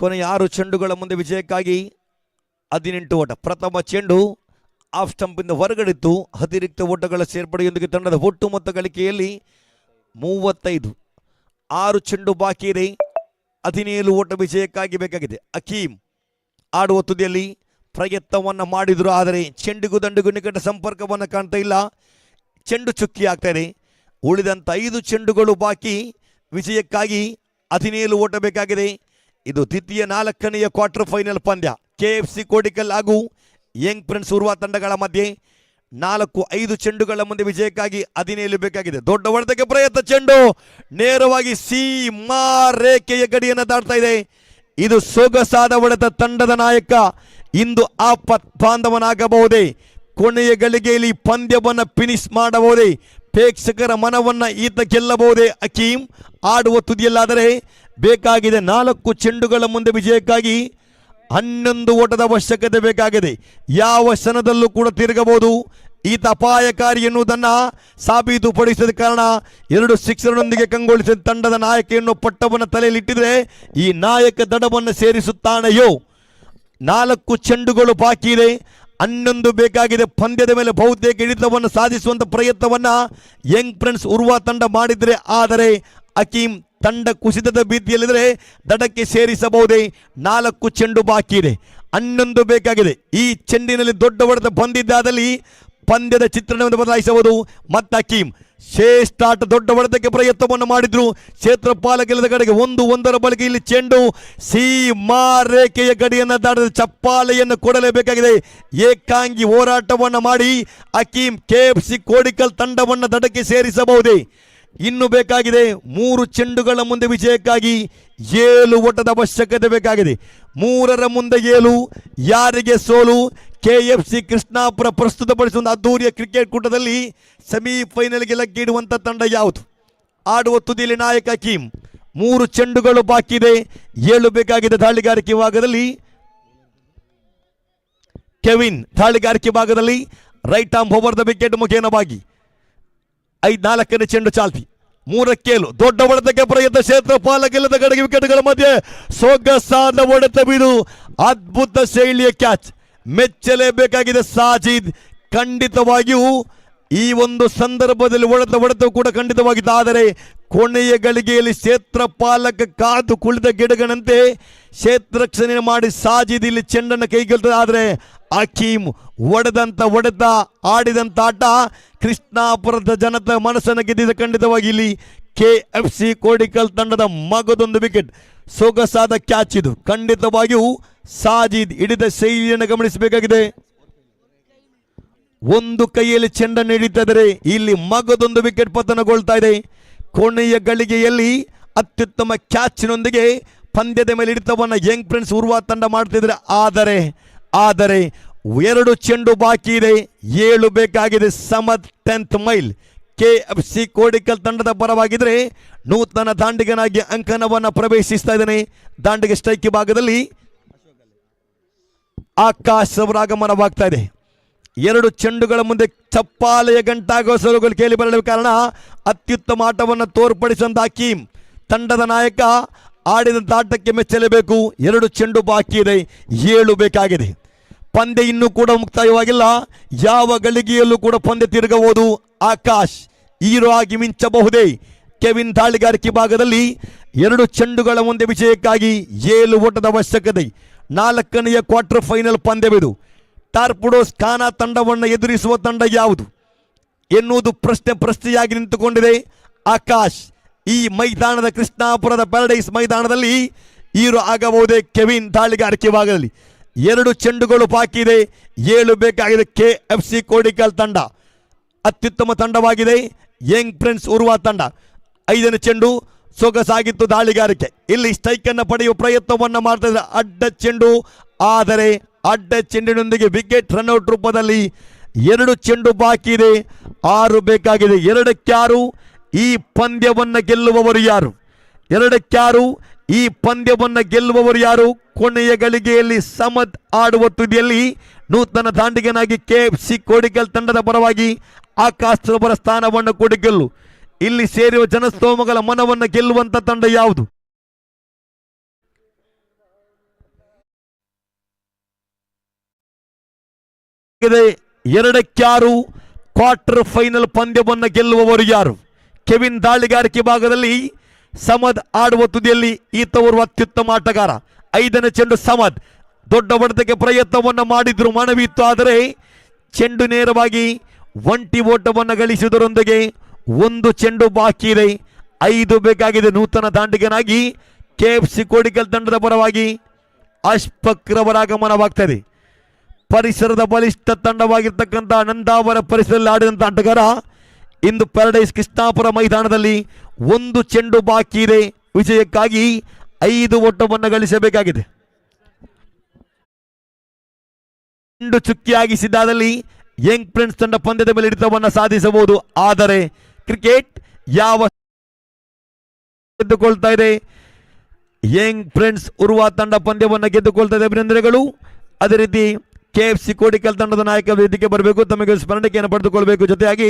ಕೊನೆಯ 6 ಚೆಂಡುಗಳ ಮುಂದೆ ವಿಜಯಕ್ಕಾಗಿ 18 ಓಟ. ಪ್ರಥಮ ಚೆಂಡು ಆಫ್ ಸ್ಟಂಪಿಂದ ಹೊರಗಡಿತ್ತು. ಅತಿರಿಕ್ತ ಓಟಗಳ ಸೇರ್ಪಡೆಯೊಂದಿಗೆ ತಂಡದ ಒಟ್ಟು ಮೊತ್ತ ಗಳಿಕೆಯಲ್ಲಿ 35. 6 ಚೆಂಡು ಬಾಕಿ ಇದೆ. 17 ಓಟ ವಿಜಯಕ್ಕಾಗಿ ಬೇಕಾಗಿದೆ. ಹಕೀಮ್ ಆಡುವ ತುದಿಯಲ್ಲಿ ಪ್ರಯತ್ನವನ್ನು ಮಾಡಿದ್ರು, ಆದರೆ ಚೆಂಡಿಗೂ ದಂಡಿಗೂ ನಿಕಟ ಸಂಪರ್ಕವನ್ನು ಕಾಣ್ತಾ ಇಲ್ಲ. ಚೆಂಡು ಚುಕ್ಕಿ ಆಗ್ತಾ ಇದೆ. ಉಳಿದಂಥ 5 ಚೆಂಡುಗಳು ಬಾಕಿ. ವಿಜಯಕ್ಕಾಗಿ 17 ಓಟ ಬೇಕಾಗಿದೆ. ಇದು ದ್ವಿತೀಯ 4ನೇ ಕ್ವಾರ್ಟರ್ ಫೈನಲ್ ಪಂದ್ಯ. KFC ಕೋಡಿಕಲ್ ಹಾಗೂ ಯಂಗ್ ಪ್ರಿನ್ಸ್ ಉರ್ವಾ ತಂಡಗಳ ಮಧ್ಯೆ 4-5 ಚೆಂಡುಗಳ ಮುಂದೆ ವಿಜಯಕ್ಕಾಗಿ 17 ಬೇಕಾಗಿದೆ. ದೊಡ್ಡ ಹೊಡೆತಕ್ಕೆ ಪ್ರಯತ್ನ. ಚೆಂಡು ನೇರವಾಗಿ ಸೀಮಾ ರೇಖೆಯ ಗಡಿಯನ್ನು ದಾಟ್ತಾ ಇದೆ. ಇದು ಸೊಗಸಾದ ಹೊಡೆತ. ತಂಡದ ನಾಯಕ ಇಂದು ಆಪತ್ ಬಾಂಧವನಾಗಬಹುದೇ? ಕೊನೆಯ ಗಳಿಗೆಯಲ್ಲಿ ಪಂದ್ಯವನ್ನು ಫಿನಿಶ್ ಮಾಡಬಹುದೇ? ಪ್ರೇಕ್ಷಕರ ಮನವನ್ನು ಈತ ಗೆಲ್ಲಬಹುದೇ? ಹಕೀಮ್ ಆಡುವ ತುದಿಯಲ್ಲಾದರೆ ಬೇಕಾಗಿದೆ 4 ಚೆಂಡುಗಳ ಮುಂದೆ ವಿಜಯಕ್ಕಾಗಿ 11 ಓಟದ ಅವಶ್ಯಕತೆ ಬೇಕಾಗಿದೆ. ಯಾವ ಕ್ಷಣದಲ್ಲೂ ಕೂಡ ತಿರುಗಬಹುದು. ಈತ ಅಪಾಯಕಾರಿ ಎನ್ನುವುದನ್ನು ಸಾಬೀತುಪಡಿಸಿದ ಕಾರಣ 2 ಸಿಕ್ಸರ್ನೊಂದಿಗೆ ಕಂಗೊಳಿಸಿದ ತಂಡದ ನಾಯಕ ಎನ್ನುವ ಪಟ್ಟವನ್ನು ತಲೆಯಲ್ಲಿಟ್ಟಿದ್ರೆ ಈ ನಾಯಕ ದಡವನ್ನು ಸೇರಿಸುತ್ತಾನೆಯೋ? 4 ಚೆಂಡುಗಳು ಬಾಕಿ ಇದೆ. 11 ಬೇಕಾಗಿದೆ. ಪಂದ್ಯದ ಮೇಲೆ ಬಹುತೇಕ ಹಿಡಿತವನ್ನು ಸಾಧಿಸುವಂಥ ಪ್ರಯತ್ನವನ್ನು ಯಂಗ್ ಪ್ರಿನ್ಸ್ ಉರ್ವಾ ತಂಡ ಮಾಡಿದರೆ, ಆದರೆ ಹಕೀಮ್ ತಂಡ ಕುಸಿತದ ಭೀತಿಯಲ್ಲಿದ್ದರೆ ದಡಕ್ಕೆ ಸೇರಿಸಬಹುದೇ? 4 ಚೆಂಡು ಬಾಕಿ ಇದೆ. 11 ಬೇಕಾಗಿದೆ. ಈ ಚೆಂಡಿನಲ್ಲಿ ದೊಡ್ಡ ಹೊಡೆತ ಬಂದಿದ್ದಾದಲ್ಲಿ ಪಂದ್ಯದ ಚಿತ್ರಣವನ್ನು ಬದಲಾಯಿಸಬಹುದು. ಮತ್ತು ಹಕೀಮ್ ಶ್ರೇಷ್ಠ ಆಟ. ದೊಡ್ಡ ಹೊಡೆತಕ್ಕೆ ಪ್ರಯತ್ನವನ್ನು ಮಾಡಿದ್ರು. ಕ್ಷೇತ್ರಪಾಲ ಗೆಲ್ಲದ ಕಡೆಗೆ 1-1 ಬಳಿಕ ಇಲ್ಲಿ ಚೆಂಡು ಸೀಮಾ ರೇಖೆಯ ಗಡಿಯನ್ನು ದಾಟದ ಚಪ್ಪಾಲೆಯನ್ನು ಕೊಡಲೇಬೇಕಾಗಿದೆ. ಏಕಾಂಗಿ ಹೋರಾಟವನ್ನು ಮಾಡಿ ಹಕೀಮ್ KFC ಕೋಡಿಕಲ್ ತಂಡವನ್ನು ದಡಕ್ಕೆ ಸೇರಿಸಬಹುದೇ? ಇನ್ನು ಬೇಕಾಗಿದೆ 3 ಚೆಂಡುಗಳ ಮುಂದೆ ವಿಜಯಕ್ಕಾಗಿ 7 ಓಟದ ಅವಶ್ಯಕತೆ ಬೇಕಾಗಿದೆ. 3ರ ಮುಂದೆ 7. ಯಾರಿಗೆ ಸೋಲು? KFC ಕೃಷ್ಣಾಪುರ ಪ್ರಸ್ತುತಪಡಿಸುವ ಅದ್ದೂರಿಯ ಕ್ರಿಕೆಟ್ ಕೂಟದಲ್ಲಿ ಸೆಮಿಫೈನಲ್ಗೆ ಲಗ್ಗೆ ಇಡುವಂಥ ತಂಡ ಯಾವುದು? ಆಡುವ ತುದಿಯಲ್ಲಿ ನಾಯಕ ಹಕೀಮ್. 3 ಚೆಂಡುಗಳು ಬಾಕಿ ಇದೆ. 7 ಬೇಕಾಗಿದೆ. ದಾಳಿಗಾರಿಕೆ ಭಾಗದಲ್ಲಿ ಕೆವಿನ್. ದಾಳಿಗಾರಿಕೆ ಭಾಗದಲ್ಲಿ right arm over the wicket ಮುಖೇನವಾಗಿ 4ನೇ ಚೆಂಡು ಚಾಲ್ತಿ. 3ಕ್ಕೇಲು. ದೊಡ್ಡ ಹೊಡೆತಕ್ಕೆ ಪ್ರಯತ್ನ. ಕ್ಷೇತ್ರಪಾಲ ಗೆಲ್ಲದ ಕಡೆಗೆ ವಿಕೆಟ್ಗಳ ಮಧ್ಯೆ ಸೊಗಸಾದ ಹೊಡೆತ. ಬಿದು ಅದ್ಭುತ ಶೈಲಿಯ ಕ್ಯಾಚ್. ಮೆಚ್ಚಲೇಬೇಕಾಗಿದೆ ಸಾಜಿದ್. ಖಂಡಿತವಾಗಿಯೂ ಈ ಒಂದು ಸಂದರ್ಭದಲ್ಲಿ ಹೊಡೆತ ಕೂಡ ಖಂಡಿತವಾಗಿತ್ತು. ಆದರೆ ಕೊನೆಯ ಗಳಿಗೆಯಲ್ಲಿ ಕ್ಷೇತ್ರಪಾಲಕ ಕಾದು ಕುಳಿತ ಗಿಡಗನಂತೆ ಕ್ಷೇತ್ರರಕ್ಷಣೆ ಮಾಡಿ ಸಾಜಿದ್ ಇಲ್ಲಿ ಚೆಂಡನ್ನು ಕೈಗೆಲ್ತದೆ. ಆದರೆ ಹಕೀಮ್ ಹೊಡೆತ ಆಡಿದಂಥ ಆಟ ಕೃಷ್ಣಾಪುರದ ಜನತೆ ಮನಸ್ಸನ್ನು ಗೆದ್ದಿದೆ. ಖಂಡಿತವಾಗಿ ಇಲ್ಲಿ KFC ಕೋಡಿಕಲ್ ತಂಡದ ಮಗದೊಂದು ವಿಕೆಟ್. ಸೊಗಸಾದ ಕ್ಯಾಚ್ ಇದು. ಖಂಡಿತವಾಗಿಯೂ ಸಾಜಿದ್ ಹಿಡಿದ ಶೈಲಿಯನ್ನು ಗಮನಿಸಬೇಕಾಗಿದೆ. ಒಂದು ಕೈಯಲ್ಲಿ ಚೆಂಡನ್ನು ಹಿಡಿತಿದ್ದಾರೆ. ಇಲ್ಲಿ ಮಗದೊಂದು ವಿಕೆಟ್ ಪತನಗೊಳ್ತಾ ಇದೆ. ಕೊನೆಯ ಗಳಿಗೆಯಲ್ಲಿ ಅತ್ಯುತ್ತಮ ಕ್ಯಾಚ್ನೊಂದಿಗೆ ಪಂದ್ಯದ ಮೇಲೆ ಹಿಡಿತವನ್ನು ಯಂಗ್ ಪ್ರಿನ್ಸ್ ಉರ್ವಾ ತಂಡ ಮಾಡ್ತಿದ್ದಾರೆ. ಆದರೆ 2 ಚೆಂಡು ಬಾಕಿ ಇದೆ. 7 ಬೇಕಾಗಿದೆ. Samad 10th mile. KFC Kodikal ತಂಡದ ಪರವಾಗಿದ್ರೆ ನೂತನ ದಾಂಡಿಗನಾಗಿ ಅಂಕಣವನ್ನು ಪ್ರವೇಶಿಸ್ತಾ ಇದ್ದಾನೆ. ದಾಂಡಿಗೆ ಸ್ಟ್ರೈಕ್ ಭಾಗದಲ್ಲಿ ಆಕಾಶ್ ಅವರ ಆಗಮನವಾಗ್ತಾ ಇದೆ. 2 ಚೆಂಡುಗಳ ಮುಂದೆ ಚಪ್ಪಾಲೆಯ ಗಂಟಾಗುವ ಸೋಲುಗಳು ಕೇಳಿ ಬರಲು ಕಾರಣ ಅತ್ಯುತ್ತಮ ಆಟವನ್ನು ತೋರ್ಪಡಿಸಿದ ಹಕೀಮ್ ತಂಡದ ನಾಯಕ ಆಡಿದಂಥ ಆಟಕ್ಕೆ ಮೆಚ್ಚಲೇಬೇಕು. 2 ಚೆಂಡು ಬಾಕಿ ಇದೆ. 7 ಬೇಕಾಗಿದೆ. ಪಂದ್ಯ ಇನ್ನೂ ಕೂಡ ಮುಕ್ತಾಯವಾಗಿಲ್ಲ. ಯಾವ ಗಳಿಗೆಯಲ್ಲೂ ಕೂಡ ಪಂದ್ಯ ತಿರುಗಬಹುದು. ಆಕಾಶ್ ಹೀರೋ ಆಗಿ ಮಿಂಚಬಹುದೇ? ಕೆವಿನ್ ದಾಳಿಗಾರಿಕೆ ಭಾಗದಲ್ಲಿ 2 ಚೆಂಡುಗಳ ಮುಂದೆ ವಿಜಯಕ್ಕಾಗಿ 7 ಓಟದ ಅವಶ್ಯಕತೆ. 4ನೇ ಕ್ವಾರ್ಟರ್ ಫೈನಲ್ ಪಂದ್ಯವಿದು. ಟಾರ್ಪುಡೋಸ್ ಖಾನಾ ತಂಡವನ್ನು ಎದುರಿಸುವ ತಂಡ ಯಾವುದು ಎನ್ನುವುದು ಪ್ರಶ್ನೆಯಾಗಿ ನಿಂತುಕೊಂಡಿದೆ. ಆಕಾಶ್ ಈ ಮೈದಾನದ ಕೃಷ್ಣಾಪುರದ ಪ್ಯಾರಡೈಸ್ ಮೈದಾನದಲ್ಲಿ ಹೀರೋ ಆಗಬಹುದೇ? ಕೆವಿನ್ ದಾಳಿಗಾರಿಕೆ ಭಾಗದಲ್ಲಿ 2 ಚೆಂಡುಗಳು ಬಾಕಿ ಇದೆ. 7 ಬೇಕಾಗಿದೆ. KFC ಕೋಡಿಕಲ್ ತಂಡ ಅತ್ಯುತ್ತಮ ತಂಡವಾಗಿದೆ. ಯಂಗ್ ಪ್ರಿನ್ಸ್ ಉರ್ವಾ ತಂಡ 5ನೇ ಚೆಂಡು ಸೊಗಸಾಗಿತ್ತು. ದಾಳಿಗಾರಿಕೆ ಇಲ್ಲಿ ಸ್ಟ್ರೈಕ್ ಅನ್ನು ಪಡೆಯುವ ಪ್ರಯತ್ನವನ್ನು ಮಾಡ್ತಾ ಇದ್ದಾರೆ. ಅಡ್ಡ ಚೆಂಡು. ಆದರೆ ಅಡ್ಡ ಚೆಂಡಿನೊಂದಿಗೆ ವಿಕೆಟ್ ರನ್ಔಟ್ ರೂಪದಲ್ಲಿ 2 ಚೆಂಡು ಬಾಕಿ ಇದೆ. 6 ಬೇಕಾಗಿದೆ. 2ಕ್ಕೆ6. ಈ ಪಂದ್ಯವನ್ನು ಗೆಲ್ಲುವವರು ಯಾರು? 2ಕ್ಕೆ6. ಈ ಪಂದ್ಯವನ್ನು ಗೆಲ್ಲುವವರು ಯಾರು? ಕೊನೆಯ ಗಳಿಗೆಯಲ್ಲಿ ಸಮದ್ ಆಡುವ ತುದಿಯಲ್ಲಿ ನೂತನ ದಾಂಡಿಗನಾಗಿ KFC ಕೋಡಿಕಲ್ ತಂಡದ ಪರವಾಗಿ ಆಕಾಶ್ ರವರ ಸ್ಥಾನವನ್ನು ಕೊಡಿಗೆಲ್ಲು. ಇಲ್ಲಿ ಸೇರುವ ಜನಸ್ತೋಮಗಳ ಮನವನ್ನು ಗೆಲ್ಲುವಂತ ತಂಡ ಯಾವುದು? 2-6 ಕ್ವಾರ್ಟರ್ ಫೈನಲ್ ಪಂದ್ಯವನ್ನು ಗೆಲ್ಲುವವರು ಯಾರು? ಕೆವಿನ್ ದಾಳಿಗಾರಿಕೆ ಭಾಗದಲ್ಲಿ ಸಮದ್ ಆಡುವ ತುದಿಯಲ್ಲಿ ಈತವರು ಅತ್ಯುತ್ತಮ ಆಟಗಾರ. 5ನೇ ಚೆಂಡು ಸಮದ್ ದೊಡ್ಡ ಹೊಡೆತಕ್ಕೆ ಪ್ರಯತ್ನವನ್ನು ಮಾಡಿದ್ರು, ಮನವಿತ್ತು. ಆದರೆ ಚೆಂಡು ನೇರವಾಗಿ ಒಂಟಿ ಓಟವನ್ನು ಗಳಿಸುವುದರೊಂದಿಗೆ 1 ಚೆಂಡು ಬಾಕಿ ಇದೆ. 5 ಬೇಕಾಗಿದೆ. ನೂತನ ದಾಂಡಿಗನಾಗಿ KFC ಕೋಡಿಕಲ್ ತಂಡದ ಪರವಾಗಿ ಅಶ್ಫಕ್ ರವರ ಆಗಮನವಾಗ್ತದೆ. ಪರಿಸರದ ಬಲಿಷ್ಠ ತಂಡವಾಗಿರ್ತಕ್ಕಂಥ ನಂದಾವರ ಪರಿಸರದಲ್ಲಿ ಆಡಿದಂಥ ಆಟಗಾರ ಇಂದು ಪ್ಯಾರಡೈಸ್ ಕೃಷ್ಣಾಪುರ ಮೈದಾನದಲ್ಲಿ 1 ಚೆಂಡು ಬಾಕಿ ಇದೆ. ವಿಜಯಕ್ಕಾಗಿ 5 ಓಟವನ್ನು ಗಳಿಸಬೇಕಾಗಿದೆ. ಚೆಂಡು ಚುಕ್ಕಿಯಾಗಿಸಿದಲ್ಲಿ ಯಂಗ್ ಪ್ರಿನ್ಸ್ ತಂಡ ಪಂದ್ಯದ ಮೇಲೆ ಹಿಡಿತವನ್ನು ಸಾಧಿಸಬಹುದು. ಆದರೆ ಕ್ರಿಕೆಟ್ ಯಾವ ಗೆದ್ದುಕೊಳ್ತಾ ಇದೆ? ಯಂಗ್ ಪ್ರಿನ್ಸ್ ಉರುವ ತಂಡ ಪಂದ್ಯವನ್ನು ಗೆದ್ದುಕೊಳ್ತಾ ಇದೆ. ಅಭಿನಂದನೆಗಳು. ಅದೇ ರೀತಿ KFC ಕೋಡಿಕಲ್ ತಂಡದ ನಾಯಕ ವೇದಿಕೆ ಬರಬೇಕು, ತಮಗೆ ಸ್ಮರಣೆಯನ್ನು ಪಡೆದುಕೊಳ್ಬೇಕು. ಜೊತೆಯಾಗಿ